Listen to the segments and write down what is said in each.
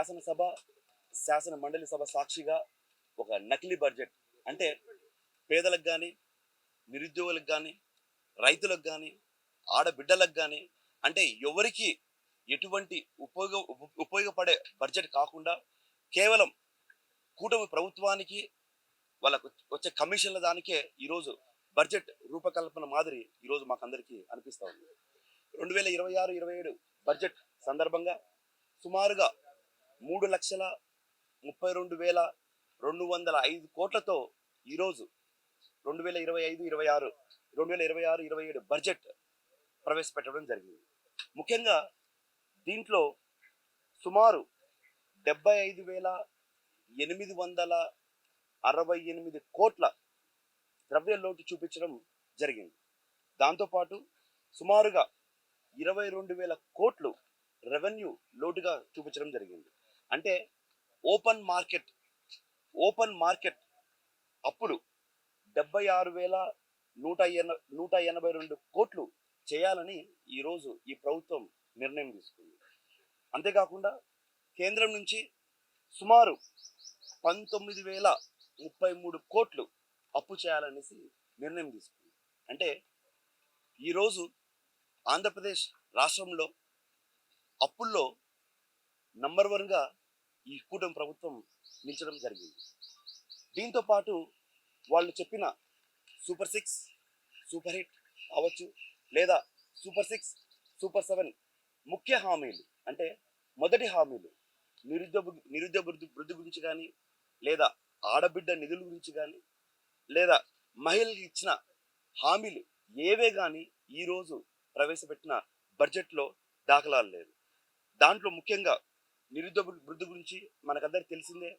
శాసనసభ శాసన మండలి సభ సాక్షిగా ఒక నకిలీ బడ్జెట్ అంటే పేదలకు కానీ నిరుద్యోగులకు కానీ రైతులకు కానీ ఆడబిడ్డలకు కానీ అంటే ఎవరికి ఎటువంటి ఉపయోగపడే బడ్జెట్ కాకుండా కేవలం కూటమి ప్రభుత్వానికి వాళ్ళకు వచ్చే కమిషన్ల దానికే ఈరోజు బడ్జెట్ రూపకల్పన మాదిరి ఈరోజు మాకందరికీ అనిపిస్తూ ఉంది. 2026-27 బడ్జెట్ సందర్భంగా సుమారుగా 3,32,205 కోట్లతో ఈరోజు 2025-26 బడ్జెట్ ప్రవేశపెట్టడం జరిగింది. ముఖ్యంగా దీంట్లో సుమారు 75,868 కోట్ల ద్రవ్య లోటు చూపించడం జరిగింది. దాంతోపాటు సుమారుగా 22,000 కోట్లు రెవెన్యూ లోటుగా చూపించడం జరిగింది. అంటే ఓపెన్ మార్కెట్ అప్పులు 76,182 కోట్లు చేయాలని ఈరోజు ఈ ప్రభుత్వం నిర్ణయం తీసుకుంది. అంతేకాకుండా కేంద్రం నుంచి సుమారు 19,033 కోట్లు అప్పు చేయాలనేసి నిర్ణయం తీసుకుంది. అంటే ఈరోజు ఆంధ్రప్రదేశ్ రాష్ట్రంలో అప్పుల్లో నంబర్ 1గా ఈ కూటమి ప్రభుత్వం నిలిచడం జరిగింది. దీంతో పాటు వాళ్ళు చెప్పిన సూపర్ 6 సూపర్ హిట్ అవ్వచ్చు లేదా సూపర్ 6 సూపర్ 7 ముఖ్య హామీలు అంటే మొదటి హామీలు నిరుద్యోగ వృద్ధి గురించి కానీ లేదా ఆడబిడ్డ నిధుల గురించి కానీ లేదా మహిళలకు ఇచ్చిన హామీలు ఏవే కానీ ఈరోజు ప్రవేశపెట్టిన బడ్జెట్లో దాఖలాలు లేదు. దాంట్లో ముఖ్యంగా నిరుద్యోగ వృద్ధి గురించి మనకందరికి తెలిసిందే.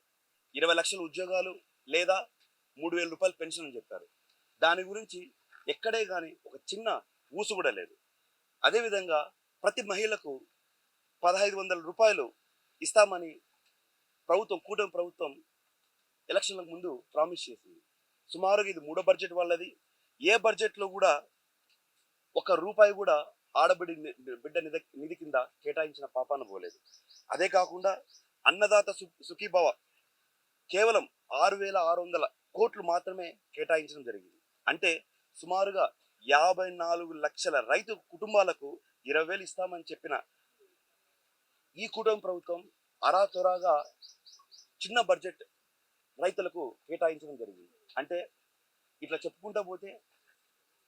20 లక్షల ఉద్యోగాలు లేదా 3,000 రూపాయల పెన్షన్ అని చెప్పారు. దాని గురించి ఎక్కడే కానీ ఒక చిన్న ఊసు కూడా లేదు. అదేవిధంగా ప్రతి మహిళకు 1,500 రూపాయలు ఇస్తామని కూటమి ప్రభుత్వం ఎలక్షన్లకు ముందు ప్రామిస్ చేసింది. సుమారుగా ఇది 3వ బడ్జెట్ వాళ్ళది. ఏ బడ్జెట్లో కూడా ఒక రూపాయి కూడా బిడ్డ నిధి కింద కేటాయించిన పాపాన పోలేదు. అదే కాకుండా అన్నదాత సుఖీభవ కేవలం 6,600 కోట్లు మాత్రమే కేటాయించడం జరిగింది. అంటే సుమారుగా 54 లక్షల రైతు కుటుంబాలకు 20,000 ఇస్తామని చెప్పిన ఈ కూటమి ప్రభుత్వం అరాతొరాగా చిన్న బడ్జెట్ రైతులకు కేటాయించడం జరిగింది. అంటే ఇట్లా చెప్పుకుంటా పోతే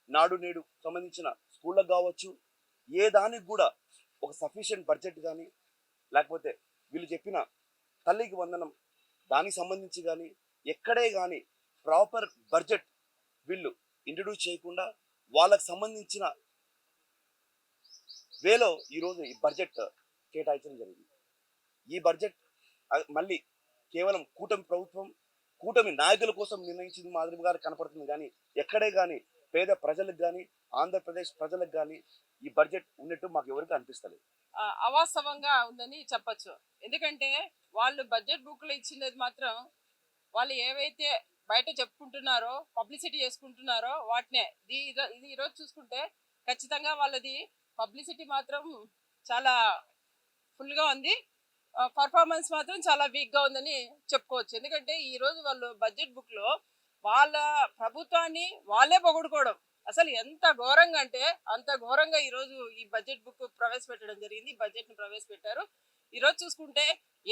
నాడు నేడు సంబంధించిన స్కూళ్ళకు కావచ్చు, ఏ దానికి కూడా ఒక సఫిషియెంట్ బడ్జెట్ కానీ లేకపోతే వీళ్ళు చెప్పిన తల్లికి వందనం దానికి సంబంధించి కానీ ఎక్కడే కానీ ప్రాపర్ బడ్జెట్ వీళ్ళు ఇంట్రడ్యూస్ చేయకుండా వాళ్ళకు సంబంధించిన వేలో ఈరోజు ఈ బడ్జెట్ కేటాయించడం జరిగింది. ఈ బడ్జెట్ మళ్ళీ కేవలం కూటమి నాయకుల కోసం నిర్ణయించిన మాదిరిగా కనపడుతుంది. కానీ ఎక్కడే కానీ పేద ప్రజలకు కానీ ఆంధ్రప్రదేశ్ ప్రజలకు కానీ ఈ బడ్జెట్ ఉన్నట్టు మాకు ఎవరికి అనిపిస్తలేదు. అవాస్తవంగా ఉందని చెప్పచ్చు. ఎందుకంటే వాళ్ళు బడ్జెట్ బుక్లో ఇచ్చినది మాత్రం వాళ్ళు ఏవైతే బయట చెప్పుకుంటున్నారో పబ్లిసిటీ చేసుకుంటున్నారో వాటినే. ఇది ఈరోజు చూసుకుంటే ఖచ్చితంగా వాళ్ళది పబ్లిసిటీ మాత్రం చాలా ఫుల్గా ఉంది, పర్ఫార్మెన్స్ మాత్రం చాలా వీక్గా ఉందని చెప్పుకోవచ్చు. ఎందుకంటే ఈరోజు వాళ్ళు బడ్జెట్ బుక్లో వాళ్ళ ప్రభుత్వాన్ని వాళ్ళే పొగుడుకోవడం అసలు ఎంత ఘోరంగా అంటే అంత ఘోరంగా ఈరోజు ఈ బడ్జెట్ బుక్ ప్రవేశపెట్టడం జరిగింది. ఈ బడ్జెట్ని ప్రవేశపెట్టారు. ఈరోజు చూసుకుంటే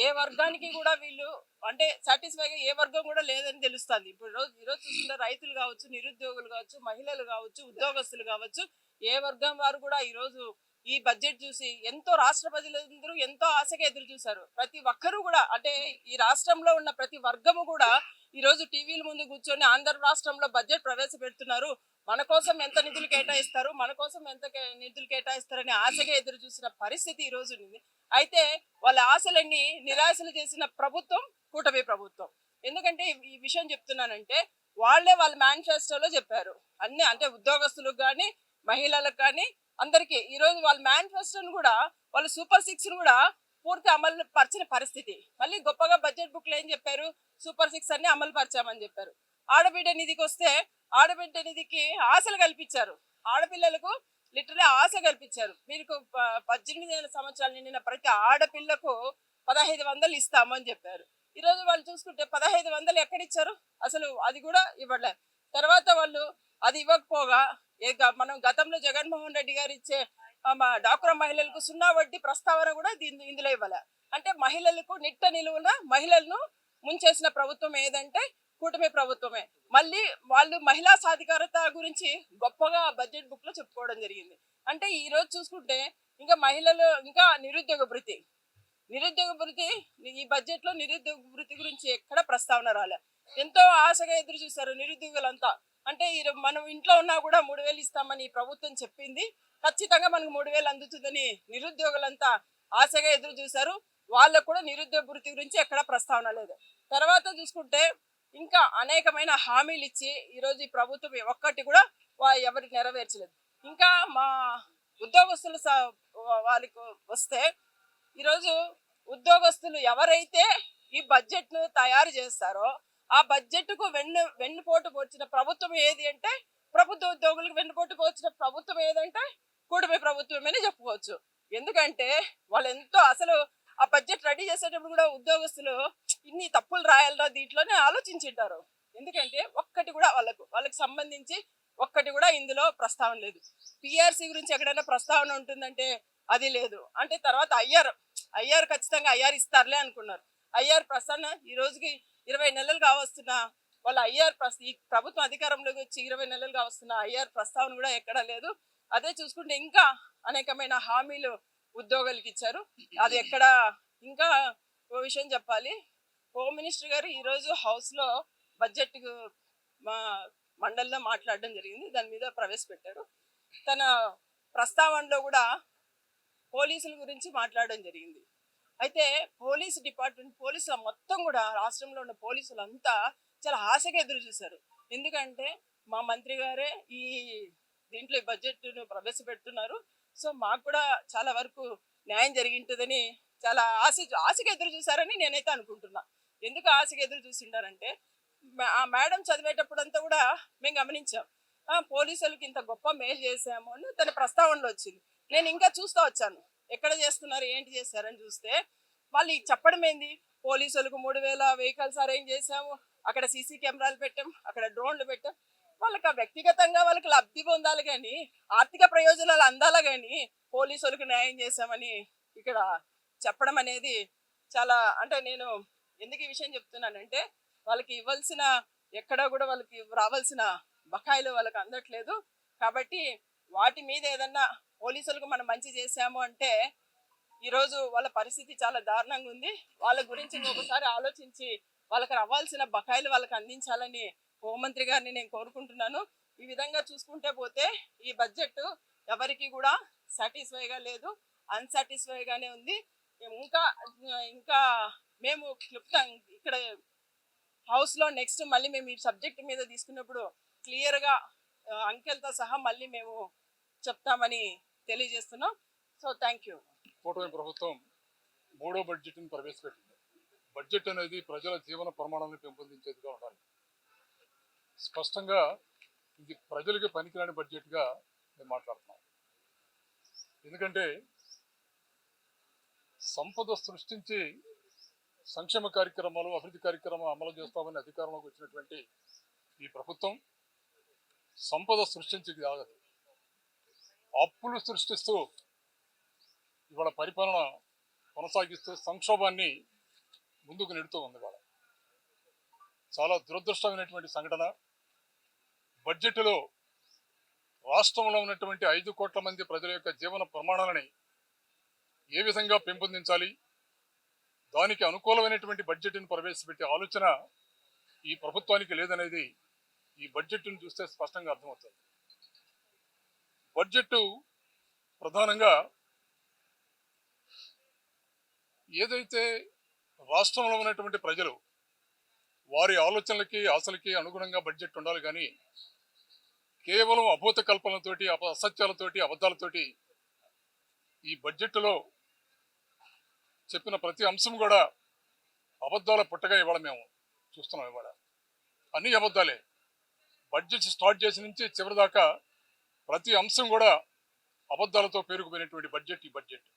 ఏ వర్గానికి కూడా వీళ్ళు అంటే సాటిస్ఫైగా ఏ వర్గం కూడా లేదని తెలుస్తుంది. ఇప్పుడు ఈరోజు చూసుకుంటే రైతులు కావచ్చు, నిరుద్యోగులు కావచ్చు, మహిళలు కావచ్చు, ఉద్యోగస్తులు కావచ్చు, ఏ వర్గం వారు కూడా ఈరోజు ఈ బడ్జెట్ చూసి ఎంతో రాష్ట్ర ప్రజలందరూ ఎంతో ఆశగా ఎదురు చూశారు. ప్రతి ఒక్కరూ కూడా అంటే ఈ రాష్ట్రంలో ఉన్న ప్రతి వర్గము కూడా ఈరోజు టీవీల ముందు కూర్చొని ఆంధ్ర రాష్ట్రంలో బడ్జెట్ ప్రవేశపెడుతున్నారు, మన కోసం ఎంత నిధులు కేటాయిస్తారు, మన కోసం ఎంత నిధులు కేటాయిస్తారని ఆశగా ఎదురు చూసిన పరిస్థితి ఈ రోజు ఉంది. అయితే వాళ్ళ ఆశలన్నీ నిరాశలు చేసిన ప్రభుత్వం కూటమి ప్రభుత్వం. ఎందుకంటే ఈ విషయం చెప్తున్నానంటే వాళ్ళ మేనిఫెస్టోలో చెప్పారు అన్ని, అంటే ఉద్యోగస్తులకు కానీ మహిళలకు కానీ అందరికీ. ఈరోజు వాళ్ళ మేనిఫెస్టోను కూడా వాళ్ళు సూపర్ 6 కూడా పూర్తి అమలు పరిచిన పరిస్థితి. మళ్ళీ గొప్పగా బడ్జెట్ బుక్లో ఏం చెప్పారు, సూపర్ 6 అన్ని అమలు పరిచామని చెప్పారు. ఆడబిడ్డ నిధికి వస్తే ఆడబిడ్డ నిధికి ఆశలు కల్పించారు, ఆడపిల్లలకు లిటరలీ ఆశ కల్పించారు. మీకు 18 సంవత్సరాలు నిండిన ప్రతి ఆడపిల్లకు 1500 ఇస్తాము అని చెప్పారు. ఈరోజు వాళ్ళు చూసుకుంటే 1500 ఎక్కడిచ్చారు? అసలు అది కూడా ఇవ్వలే. తర్వాత వాళ్ళు అది ఇవ్వకపోగా మనం గతంలో జగన్మోహన్ రెడ్డి గారు ఇచ్చే డాక్రా మహిళలకు 0 వడ్డీ ప్రస్తావన కూడా ఇందులో ఇవ్వలే. అంటే మహిళలకు నిట్ట నిలువున మహిళలను ముంచేసిన ప్రభుత్వం ఏదంటే కూటమి ప్రభుత్వమే. మళ్ళీ వాళ్ళు మహిళా సాధికారత గురించి గొప్పగా బడ్జెట్ బుక్ లో చెప్పుకోవడం జరిగింది. అంటే ఈ రోజు చూసుకుంటే ఇంకా మహిళలు ఇంకా నిరుద్యోగ భృతి ఈ బడ్జెట్ లో నిరుద్యోగ భృతి గురించి ఎక్కడ ప్రస్తావన రాలే. ఎంతో ఆశగా ఎదురు చూశారు నిరుద్యోగులంతా. అంటే మనం ఇంట్లో ఉన్నా కూడా 3000 ఇస్తామని ఈ ప్రభుత్వం చెప్పింది. ఖచ్చితంగా మనకు 3000 అందుతుందని నిరుద్యోగులంతా ఆశగా ఎదురు చూశారు. వాళ్ళకు కూడా నిరుద్యోగ భృతి గురించి ఎక్కడ ప్రస్తావన లేదు. తర్వాత చూసుకుంటే ఇంకా అనేకమైన హామీలు ఇచ్చి ఈరోజు ఈ ప్రభుత్వం ఒక్కటి కూడా ఎవరికి నెరవేర్చలేదు. ఇంకా మా ఉద్యోగస్తులు వాళ్ళకి వస్తే ఈరోజు ఉద్యోగస్తులు ఎవరైతే ఈ బడ్జెట్ ను తయారు చేస్తారో ఆ బడ్జెట్ కు వెన్నుపోటు పోర్చిన ప్రభుత్వం ఏది అంటే ప్రభుత్వ ఉద్యోగులకు వెన్నుపోటు పోర్చిన ప్రభుత్వం ఏదంటే కూటమి ప్రభుత్వమని చెప్పుకోవచ్చు. ఎందుకంటే వాళ్ళు ఎంతో అసలు ఆ బడ్జెట్ రెడీ చేసేటప్పుడు కూడా ఉద్యోగస్తులు ఇన్ని తప్పులు రాయాలరా దీంట్లోనే ఆలోచించింటారు. ఎందుకంటే ఒక్కటి కూడా వాళ్ళకి సంబంధించి ఒక్కటి కూడా ఇందులో ప్రస్తావన లేదు. పిఆర్సీ గురించి ఎక్కడైనా ప్రస్తావన ఉంటుందంటే అది లేదు. అంటే తర్వాత ఐఆర్ ఖచ్చితంగా ఐఆర్ ఇస్తారులే అనుకున్నారు. ఐఆర్ ప్రస్తావన ఈ రోజుకి 20 నెలలు కావస్తున్న వాళ్ళ ఈ ప్రభుత్వం అధికారంలోకి వచ్చి 20 నెలలు కావస్తున్న ఐఆర్ ప్రస్తావన కూడా ఎక్కడా లేదు. అదే చూసుకుంటే ఇంకా అనేకమైన హామీలు ఉద్యోగులకు ఇచ్చారు. అది ఎక్కడ ఇంకా ఓ విషయం చెప్పాలి. హోమ్ మినిస్టర్ గారు ఈరోజు హౌస్ లో బడ్జెట్ మా మండలిలో మాట్లాడడం జరిగింది. దాని మీద ప్రవేశపెట్టారు. తన ప్రస్తావనలో కూడా పోలీసుల గురించి మాట్లాడడం జరిగింది. అయితే పోలీసుల మొత్తం కూడా రాష్ట్రంలో ఉన్న పోలీసులంతా చాలా ఆశగా ఎదురు చూశారు. ఎందుకంటే మా మంత్రి గారే ఈ దీంట్లో బడ్జెట్ ను ప్రవేశపెడుతున్నారు. సో మాకు కూడా చాలా వరకు న్యాయం జరిగింటుందని చాలా ఆశగా ఎదురు చూశారని నేనైతే అనుకుంటున్నా. ఎందుకు ఆశగా ఎదురు చూసిండారంటే ఆ మేడం చదివేటప్పుడంతా కూడా మేము గమనించాం. పోలీసులకి ఇంత గొప్ప మేలు చేసాము అని తన ప్రస్తావనలో వచ్చింది. నేను ఇంకా చూస్తూ వచ్చాను ఎక్కడ చేస్తున్నారు ఏంటి చేస్తారని. చూస్తే వాళ్ళు చెప్పడం ఏంది, పోలీసులకు 3000 వెహికల్స్ అరేంజ్ చేసాము, అక్కడ సీసీ కెమెరాలు పెట్టాం, అక్కడ డ్రోన్లు పెట్టాం. వాళ్ళకి వ్యక్తిగతంగా వాళ్ళకి లబ్ధి పొందాలి కానీ ఆర్థిక ప్రయోజనాలు అందాలా కానీ పోలీసులకు న్యాయం చేశామని ఇక్కడ చెప్పడం అనేది చాలా అంటే నేను ఎందుకు ఈ విషయం చెప్తున్నానంటే వాళ్ళకి ఇవ్వాల్సిన ఎక్కడా కూడా వాళ్ళకి రావాల్సిన బకాయిలు వాళ్ళకి అందట్లేదు. కాబట్టి వాటి మీద ఏదన్నా పోలీసులకు మనం మంచి చేశాము అంటే ఈరోజు వాళ్ళ పరిస్థితి చాలా దారుణంగా ఉంది. వాళ్ళ గురించి ఒకసారి ఆలోచించి వాళ్ళకి రావాల్సిన బకాయిలు వాళ్ళకి అందించాలని హోంమంత్రి గారిని నేను కోరుకుంటున్నాను. ఈ విధంగా చూసుకుంటే పోతే ఈ బడ్జెట్ ఎవరికి కూడా సాటిస్ఫైగా లేదు, అన్సాటిస్ఫైగానే ఉంది. ఇంకా ఇంకా మేము ఇక్కడ హౌస్ లో నెక్స్ట్ మళ్ళీ మేము ఈ సబ్జెక్ట్ మీద తీసుకున్నప్పుడు క్లియర్ గా అంకెలతో సహా మళ్ళీ మేము చెప్తామని తెలియజేస్తున్నాం. So thank you. కూటమి ప్రభుత్వం 3వ బడ్జెట్ని ప్రవేశపెట్టింది. బడ్జెట్ అనేది ప్రజల జీవన ప్రమాణాలను పెంపొందించేదిగా ఉండాలి. స్పష్టంగా ఇది ప్రజలకు పనికిరాని బడ్జెట్గా మేము మాట్లాడుతున్నాం. ఎందుకంటే సంపద సృష్టించి సంక్షేమ కార్యక్రమాలు అభివృద్ధి కార్యక్రమాలు అమలు చేస్తామని అధికారంలోకి వచ్చినటువంటి ఈ ప్రభుత్వం సంపద సృష్టించేది కాదు, అప్పులు సృష్టిస్తూ ఇవాళ పరిపాలన కొనసాగిస్తూ సంక్షోభాన్ని ముందుకు నెడుతూ ఉంది. ఇవాళ చాలా దురదృష్టమైనటువంటి సంఘటన. బడ్జెట్లో రాష్ట్రంలో ఉన్నటువంటి 5 కోట్ల మంది ప్రజల యొక్క జీవన ప్రమాణాలని ఏ విధంగా పెంపొందించాలి, దానికి అనుకూలమైనటువంటి బడ్జెట్ను ప్రవేశపెట్టే ఆలోచన ఈ ప్రభుత్వానికి లేదనేది ఈ బడ్జెట్ను చూస్తే స్పష్టంగా అర్థమవుతుంది. బడ్జెట్ ప్రధానంగా ఏదైతే రాష్ట్రంలో ఉన్నటువంటి ప్రజలు వారి ఆలోచనలకి ఆశలకి అనుగుణంగా బడ్జెట్ ఉండాలి కానీ కేవలం అభూత కల్పనలతోటి అసత్యాలతోటి అబద్ధాలతోటి ఈ బడ్జెట్లో చెప్పిన ప్రతి అంశం కూడా అబద్ధాల పుట్టగా ఇవాళ మేము చూస్తున్నాం. ఇవాళ అన్ని అబద్ధాలే. బడ్జెట్ స్టార్ట్ చేసి నుంచి చివరి దాకా ప్రతి అంశం కూడా అబద్ధాలతో పేరుకుపోయినటువంటి బడ్జెట్ ఈ బడ్జెట్.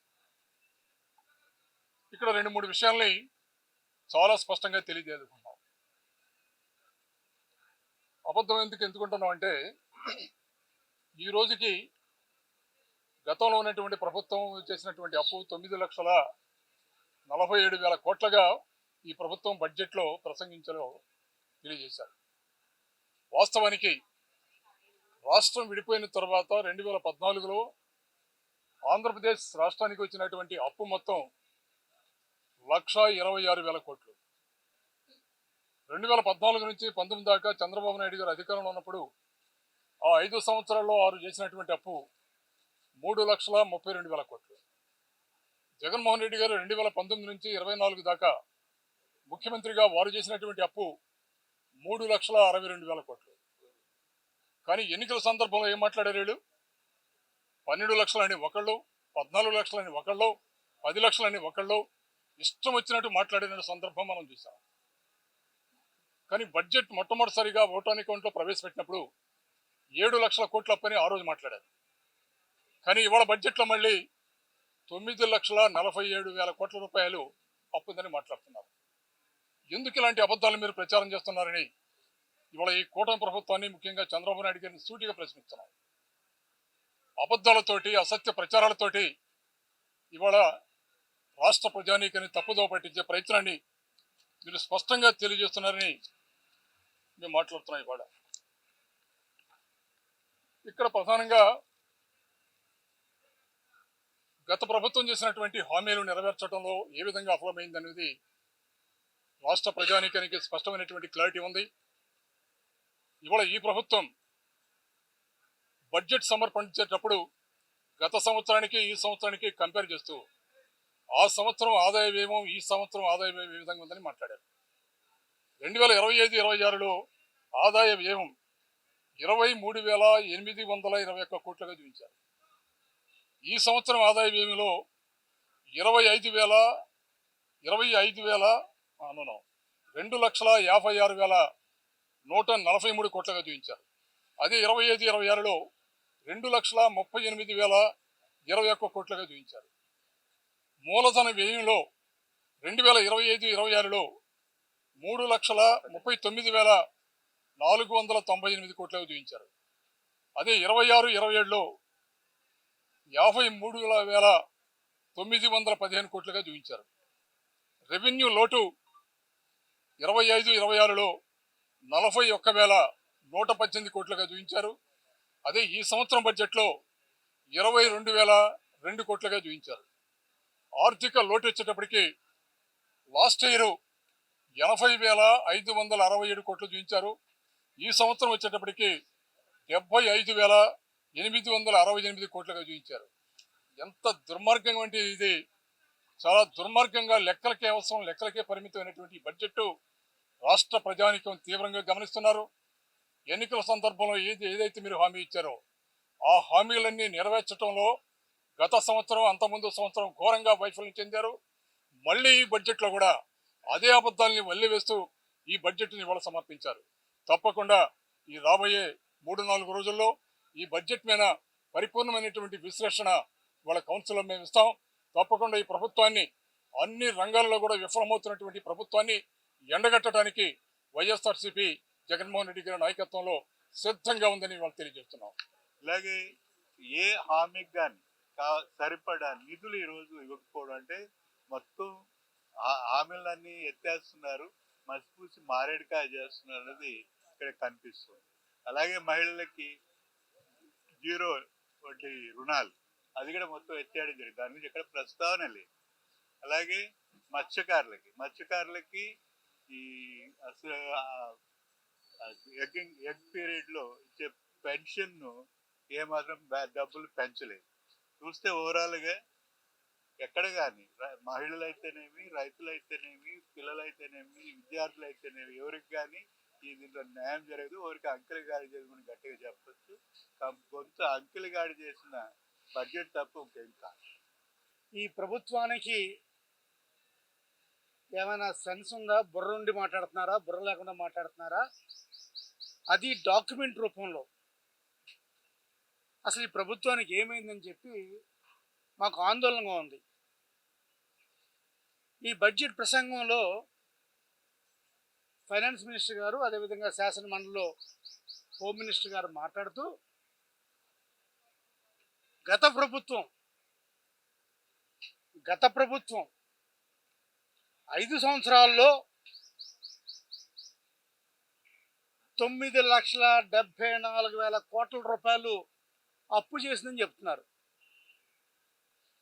ఇక్కడ 2-3 విషయాల్ని చాలా స్పష్టంగా తెలియజేసుకున్నాం. అబద్ధం ఎందుకుంటున్నాం అంటే, ఈ రోజుకి గతంలో ఉన్నటువంటి ప్రభుత్వం చేసినటువంటి అప్పు 9,47,000 కోట్లుగా ఈ ప్రభుత్వం బడ్జెట్లో ప్రసంగించలో తెలియజేశారు. వాస్తవానికి రాష్ట్రం విడిపోయిన తర్వాత 2014లో ఆంధ్రప్రదేశ్ రాష్ట్రానికి వచ్చినటువంటి అప్పు మొత్తం 1,26,000 కోట్లు. 2014 నుంచి 19 దాకా చంద్రబాబు నాయుడు గారు అధికారంలో ఉన్నప్పుడు ఆ 5 సంవత్సరాల్లో వారు చేసినటువంటి అప్పు 3,32,000 కోట్లు. జగన్మోహన్ రెడ్డి గారు 2019 నుంచి 24 దాకా ముఖ్యమంత్రిగా వారు చేసినటువంటి అప్పు 3,62,000 కోట్లు. కానీ ఎన్నికల సందర్భంలో ఏం మాట్లాడారు వీళ్ళు? 12 లక్షలని ఒకళ్ళు, 14 లక్షలని ఒకళ్ళు, 10 లక్షలని ఒకళ్ళు, ఇష్టం వచ్చినట్టు మాట్లాడిన సందర్భం మనం చూసాం. కానీ బడ్జెట్ మొట్టమొదటిసారిగా ఓటాన్ అకౌంట్లో ప్రవేశపెట్టినప్పుడు 7 లక్షల కోట్ల అప్పని ఆ రోజు మాట్లాడారు. కానీ ఇవాళ బడ్జెట్లో మళ్ళీ 9,47,000 కోట్ల రూపాయలు అప్పుందని మాట్లాడుతున్నారు. ఎందుకు ఇలాంటి అబద్ధాలు మీరు ప్రచారం చేస్తున్నారని ఇవాళ ఈ కూటమి ప్రభుత్వాన్ని, ముఖ్యంగా చంద్రబాబు నాయుడు గారిని సూటిగా ప్రశ్నిస్తున్నాం. అబద్ధాలతోటి, అసత్య ప్రచారాలతోటి ఇవాళ రాష్ట్ర ప్రజానీకాన్ని తప్పుదోవ పట్టించే ప్రయత్నాన్ని మీరు స్పష్టంగా తెలియజేస్తున్నారని మేము మాట్లాడుతున్నాం. ఇవాళ ఇక్కడ ప్రధానంగా గత ప్రభుత్వం చేసినటువంటి హామీలు నెరవేర్చడంలో ఏ విధంగా విఫలమైందనేది రాష్ట్ర ప్రజానీకానికి స్పష్టమైనటువంటి క్లారిటీ ఉంది. ఇవాళ ఈ ప్రభుత్వం బడ్జెట్ సమర్పించేటప్పుడు గత సంవత్సరానికి ఈ సంవత్సరానికి కంపేర్ చేస్తూ ఆ సంవత్సరం ఆదాయ వ్యయం ఈ సంవత్సరం ఆదాయ వ్యయం ఏ విధంగా ఉందని మాట్లాడారు. 2025-26లో ఆదాయ వ్యయం 23,821 కోట్లుగా చూపించారు. ఈ సంవత్సరం ఆదాయ వ్యయంలో 2,56,143 కోట్లుగా చూపించారు. అదే 25-26లో 2,38,021 కోట్లుగా చూపించారు. మూలధన వ్యయంలో 2025-26లో 3,39,498 కోట్లుగా చూపించారు. అదే 26-27లో 53,915 కోట్లుగా చూపించారు. రెవెన్యూ లోటు 25-26లో 41,118 కోట్లుగా చూపించారు. అదే ఈ సంవత్సరం బడ్జెట్లో 22,002 కోట్లుగా చూపించారు. ఆర్థిక లోటు వచ్చేటప్పటికి లాస్ట్ ఇయర్ 80,567 కోట్లు చూపించారు. ఈ సంవత్సరం వచ్చేటప్పటికి 75,868 కోట్లుగా చూపించారు. ఎంత దుర్మార్గం అంటే ఇది చాలా దుర్మార్గంగా లెక్కలకే పరిమితమైనటువంటి బడ్జెట్ రాష్ట్ర ప్రజానీకం తీవ్రంగా గమనిస్తున్నారు. ఎన్నికల సందర్భంలో ఏదైతే మీరు హామీ ఇచ్చారో ఆ హామీలన్నీ నెరవేర్చడంలో గత సంవత్సరం అంతకుముందు సంవత్సరం ఘోరంగా వైఫల్యం చెందారు. మళ్ళీ ఈ బడ్జెట్లో కూడా అదే అబద్ధాలని వల్లివేస్తూ ఈ బడ్జెట్ని ఇవాళ సమర్పించారు. తప్పకుండా ఈ రాబోయే 3-4 రోజుల్లో ఈ బడ్జెట్ మీద పరిపూర్ణమైనటువంటి విశ్లేషణ వాళ్ళ కౌన్సిల్లో మేము ఇస్తాం. తప్పకుండా ఈ ప్రభుత్వాన్ని అన్ని రంగాల్లో కూడా విఫలమవుతున్నటువంటి ప్రభుత్వాన్ని ఎండగట్టడానికి వైఎస్ఆర్సీపీ జగన్మోహన్ రెడ్డి గారి నాయకత్వంలో సిద్ధంగా ఉందని వాళ్ళు తెలియజేస్తున్నాం. అలాగే ఏ హామీకి కానీ సరిపడా నిధులు ఈరోజు ఇవ్వకపోవడం అంటే మొత్తం హామీలన్నీ ఎత్తేస్తున్నారు, మసిపూసి మారేడుకాయ చేస్తున్నారు అనేది ఇక్కడ కనిపిస్తుంది. అలాగే మహిళలకి 0 వడ్డీ రుణాలు అది కూడా మొత్తం ఎత్తేయడం జరిగింది. దాని నుంచి ఇక్కడ ప్రస్తావన లేదు. అలాగే మత్స్యకారులకి ఈ అసలు ఎగ్ పీరియడ్లో ఇచ్చే పెన్షన్ను ఏమాత్రం డబ్బులు పెంచలేదు. చూస్తే ఓవరాల్గా ఎక్కడ కానీ మహిళలైతేనేమి, రైతులైతేనేమి, పిల్లలైతేనేమి, విద్యార్థులైతేనేమి ఎవరికి కానీ ఈ దీంట్లో న్యాయం జరగదు. ఎవరికి అంకెలు గాడి చేసుకుని గట్టిగా చెప్పచ్చు. కొంత అంకెలు గాడి చేసిన బడ్జెట్ తప్ప ఇంకేం కాదు. ఈ ప్రభుత్వానికి ఏమైనా సెన్స్ ఉందా? బుర్ర ఉండి మాట్లాడుతున్నారా, బుర్ర లేకుండా మాట్లాడుతున్నారా? అది డాక్యుమెంట్ రూపంలో అసలు ఈ ప్రభుత్వానికి ఏమైందని చెప్పి మాకు ఆందోళనగా ఉంది. ఈ బడ్జెట్ ప్రసంగంలో ఫైనాన్స్ మినిస్టర్ గారు, అదేవిధంగా శాసన మండలిలో హోమ్ మినిస్టర్ గారు మాట్లాడుతూ గత ప్రభుత్వం 5 సంవత్సరాల్లో 9,74,000 కోట్ల రూపాయలు అప్పు చేసిందని చెప్తున్నారు.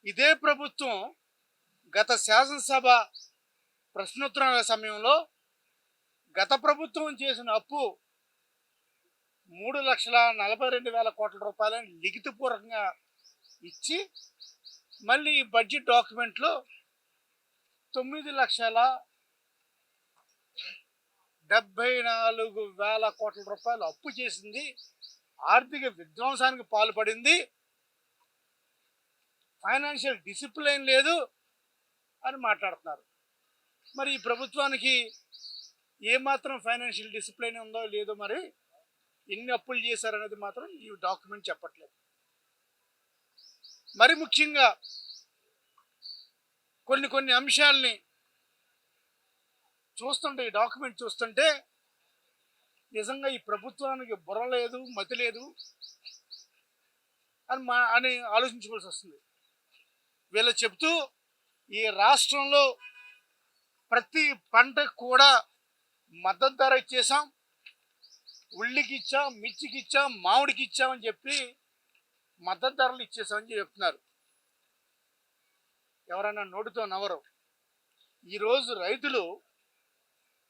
ఇదే ప్రభుత్వం గత శాసనసభ ప్రశ్నోత్తరాల సమయంలో గత ప్రభుత్వం చేసిన అప్పు 3,42,000 కోట్ల రూపాయలని లిఖితపూర్వకంగా ఇచ్చి మళ్ళీ ఈ బడ్జెట్ డాక్యుమెంట్లో 9,74,000 కోట్ల రూపాయలు అప్పు చేసింది, ఆర్థిక విధ్వంసానికి పాల్పడింది, ఫైనాన్షియల్ డిసిప్లిన్ లేదు అని మాట్లాడుతున్నారు. మరి ఈ ప్రభుత్వానికి ఏమాత్రం ఫైనాన్షియల్ డిసిప్లిన్ ఉందో లేదో, మరి ఎన్ని అప్పులు చేశారనేది మాత్రం ఈ డాక్యుమెంట్ చెప్పట్లేదు. మరి ముఖ్యంగా కొన్ని అంశాలని చూస్తుంటే, ఈ డాక్యుమెంట్ చూస్తుంటే నిజంగా ఈ ప్రభుత్వానికి బుర్ర లేదు, మతి లేదు అని ఆలోచించుకోవాల్సి వస్తుంది. వీళ్ళు చెప్తూ ఈ రాష్ట్రంలో ప్రతి పంటకు కూడా మద్దతు ధర ఇచ్చేసాం, ఉల్లికి ఇచ్చాం, మిర్చికి ఇచ్చాం, మామిడికి ఇచ్చామని చెప్పి మద్దతు ధరలు ఇచ్చేసామని చెప్తున్నారు. ఎవరైనా నోటితో నవరు. ఈరోజు రైతులు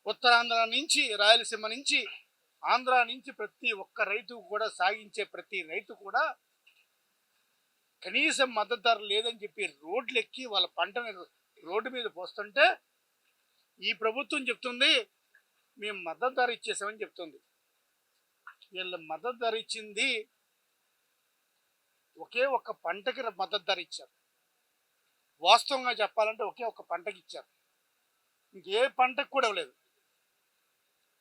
ఉత్తరాంధ్ర నుంచి, రాయలసీమ నుంచి, ఆంధ్ర నుంచి ప్రతి ఒక్క రైతు కూడా, సాగించే ప్రతి రైతు కూడా కనీసం మద్దతు ధర లేదని చెప్పి రోడ్లు ఎక్కి వాళ్ళ పంటని రోడ్డు మీద పోస్తుంటే ఈ ప్రభుత్వం చెప్తుంది మేము మద్దతు ధర ఇచ్చేసామని చెప్తుంది. వీళ్ళు మద్దతు ధర ఇచ్చింది ఒకే ఒక్క పంటకి మద్దతు ధర ఇచ్చారు. వాస్తవంగా చెప్పాలంటే ఒకే ఒక్క పంటకి ఇచ్చారు, ఇంకే పంటకు కూడా ఇవ్వలేదు.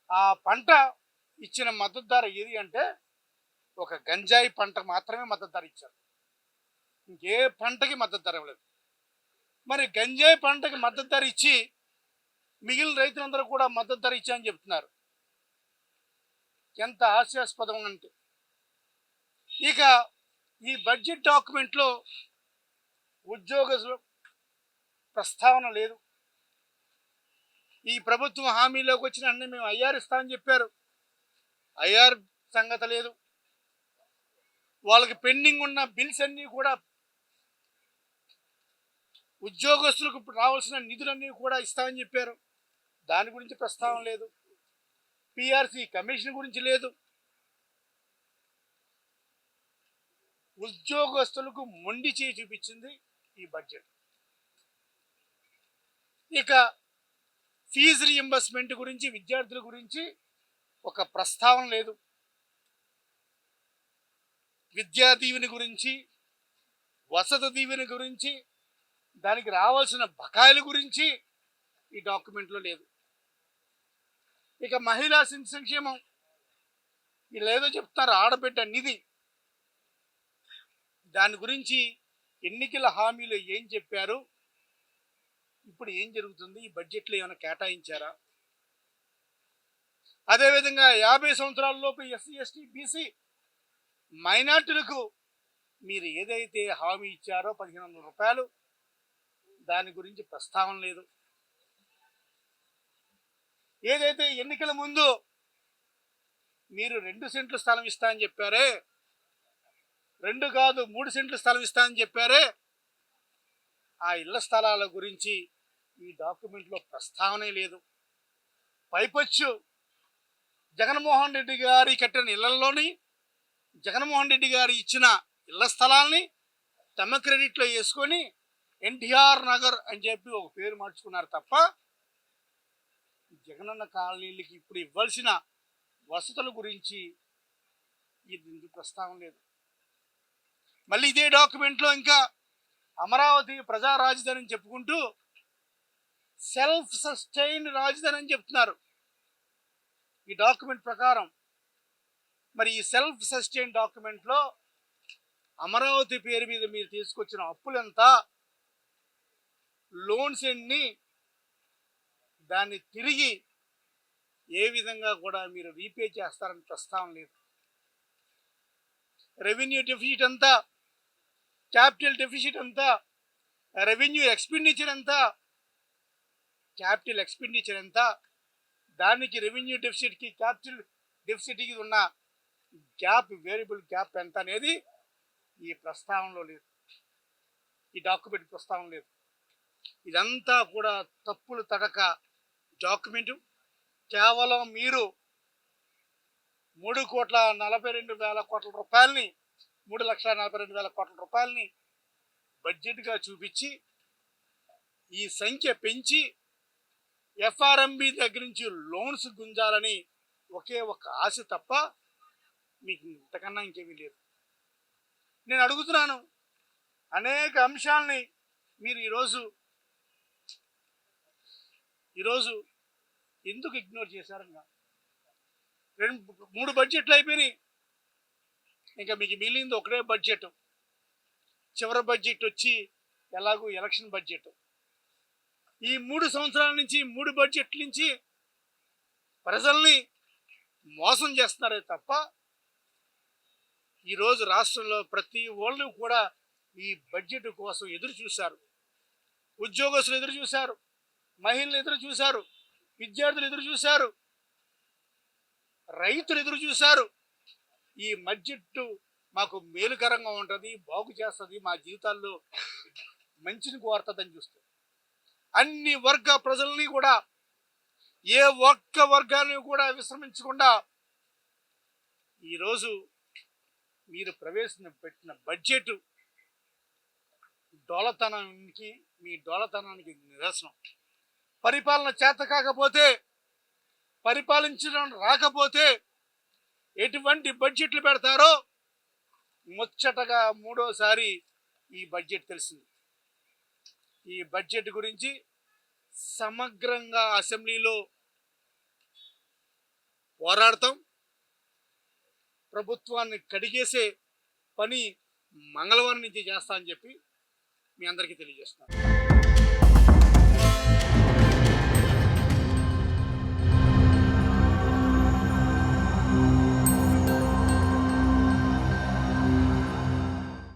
ఆ పంట ఇచ్చిన మద్దతు ధర ఏది అంటే ఒక గంజాయి పంటకు మాత్రమే మద్దతు ధర ఇచ్చారు, ఇంకే పంటకి మద్దతు ధర ఇవ్వలేదు. మరి గంజాయి పంటకి మద్దతు ధర ఇచ్చి మిగిలిన రైతులందరూ కూడా మద్దతు ధర ఇచ్చామని చెప్తున్నారు. ఎంత హాస్యాస్పదం అంటే, ఇక ఈ బడ్జెట్ డాక్యుమెంట్లో ఉద్యోగస్తుల ప్రస్తావన లేదు. ఈ ప్రభుత్వం హామీలోకి వచ్చిన అన్నీ మేము ఐఆర్ ఇస్తామని చెప్పారు, ఐఆర్ సంగతి లేదు. వాళ్ళకి పెండింగ్ ఉన్న బిల్స్ అన్నీ కూడా, ఉద్యోగస్తులకు రావాల్సిన నిధులన్నీ కూడా ఇస్తామని చెప్పారు, దాని గురించి ప్రస్తావన లేదు. పిఆర్సి కమిషన్ గురించి లేదు. ఉద్యోగస్తులకు మొండి చేయి చూపించింది ఈ బడ్జెట్. ఇక ఫీజు రీఎంబర్స్మెంట్ గురించి, విద్యార్థుల గురించి ఒక ప్రస్తావన లేదు. విద్యా దీవెన గురించి, వసతి దీవెన గురించి, దానికి రావాల్సిన బకాయిల గురించి ఈ డాక్యుమెంట్లో లేదు. ఇక మహిళా సంక్షేమం, వీళ్ళు ఏదో చెప్తారు ఆడబిడ్డ నిధి, దాని గురించి ఎన్నికల హామీలో ఏం చెప్పారు, ఇప్పుడు ఏం జరుగుతుంది, ఈ బడ్జెట్లో ఏమైనా కేటాయించారా? అదేవిధంగా 50 సంవత్సరాల లోపు ఎస్సీ, ఎస్టీ, బీసీ మైనార్టీలకు మీరు ఏదైతే హామీ ఇచ్చారో 1,500 రూపాయలు, దాని గురించి ప్రస్తావన లేదు. ఏదైతే ఎన్నికల ముందు మీరు 2 సెంట్లు స్థలం ఇస్తా అని చెప్పారే, 2 కాదు 3 సెంట్లు స్థలం ఇస్తా అని చెప్పారే, ఆ ఇళ్ల స్థలాల గురించి ఈ డాక్యుమెంట్లో ప్రస్తావనే లేదు. పైపచ్చు జగన్మోహన్ రెడ్డి గారి కట్టిన ఇళ్లలోని, జగన్మోహన్ రెడ్డి గారు ఇచ్చిన ఇళ్ల స్థలాల్ని తమ క్రెడిట్లో వేసుకొని ఎన్టీఆర్ నగర్ అని చెప్పి ఒక పేరు మార్చుకున్నారు తప్ప జగనన్న కాలనీలకి ఇప్పుడు ఇవ్వాల్సిన వసతుల గురించి దీనికి ప్రస్తావన లేదు. మళ్ళీ ఇదే డాక్యుమెంట్లో ఇంకా అమరావతి ప్రజా రాజధాని అని చెప్పుకుంటూ సెల్ఫ్ సస్టైన్ రాజధాని అని చెప్తున్నారు ఈ డాక్యుమెంట్ ప్రకారం. మరి ఈ సెల్ఫ్ సస్టైన్ డాక్యుమెంట్లో అమరావతి పేరు మీద మీరు తీసుకొచ్చిన అప్పులు ఎంత, లోన్స్ ఎన్ని, దాన్ని తిరిగి ఏ విధంగా కూడా మీరు రీపే చేస్తారని ప్రస్తావన లేదు. రెవెన్యూ డెఫిసిట్ అంతా, క్యాపిటల్ డెఫిసిట్ అంతా, రెవెన్యూ ఎక్స్పెండిచర్ అంతా, క్యాపిటల్ ఎక్స్పెండిచర్ ఎంత, దానికి రెవెన్యూ డెఫిసిట్కి క్యాపిటల్ డెఫిసిట్కి ఉన్న గ్యాప్, వేరియబుల్ గ్యాప్ ఎంత అనేది ఈ ప్రస్తావనలో లేదు, ఈ డాక్యుమెంట్ ప్రస్తావన లేదు. ఇదంతా కూడా తప్పులు తడక డాక్యుమెంటు. కేవలం మీరు 3,42,000 కోట్ల రూపాయలని, 3,42,000 కోట్ల రూపాయలని బడ్జెట్గా చూపించి ఈ సంఖ్య పెంచి ఎఫ్ఆర్ఎంబి దగ్గర నుంచి లోన్స్ గుంజాలని ఒకే ఒక ఆశ తప్ప మీకు ఇంతకన్నా ఇంకేమీ లేదు. నేను అడుగుతున్నాను, అనేక అంశాలని మీరు ఈరోజు ఎందుకు ఇగ్నోర్ చేశారన్నా? 3 బడ్జెట్లు అయిపోయినాయి, ఇంకా మీకు మిగిలింది ఒకటే బడ్జెట్. చివరి బడ్జెట్ వచ్చి ఎలాగూ ఎలక్షన్ బడ్జెట్. ఈ 3 సంవత్సరాల నుంచి, 3 బడ్జెట్ల నుంచి ప్రజల్ని మోసం చేస్తున్నారే తప్ప ఈరోజు రాష్ట్రంలో ప్రతి వాళ్ళు కూడా ఈ బడ్జెట్ కోసం ఎదురు చూశారు. ఉద్యోగస్తులు ఎదురు చూశారు, మహిళలు ఎదురు చూశారు, విద్యార్థులు ఎదురు చూశారు, రైతులు ఎదురు చూశారు. ఈ బడ్జెట్ మాకు మేలుకరంగా ఉంటుంది, బాగు చేస్తుంది, మా జీవితాల్లో మంచిని కోరుతుందని చూస్తే అన్ని వర్గ ప్రజల్ని కూడా, ఏ ఒక్క వర్గాన్ని కూడా విశ్రమించకుండా ఈరోజు మీరు ప్రవేశపెట్టిన బడ్జెట్ మీ డోలతనానికి నిదర్శనం. పరిపాలన చేత కాకపోతే, పరిపాలించడం రాకపోతే ఎటువంటి బడ్జెట్లు పెడతారో ముచ్చటగా 3వసారి ఈ బడ్జెట్ తెలిసింది. ఈ బడ్జెట్ గురించి సమగ్రంగా అసెంబ్లీలో పోరాడతాం. ప్రభుత్వాన్ని కడిగేసే పని మంగళవారం నుంచి చేస్తా అని చెప్పి మీ అందరికీ తెలియజేస్తున్నాను.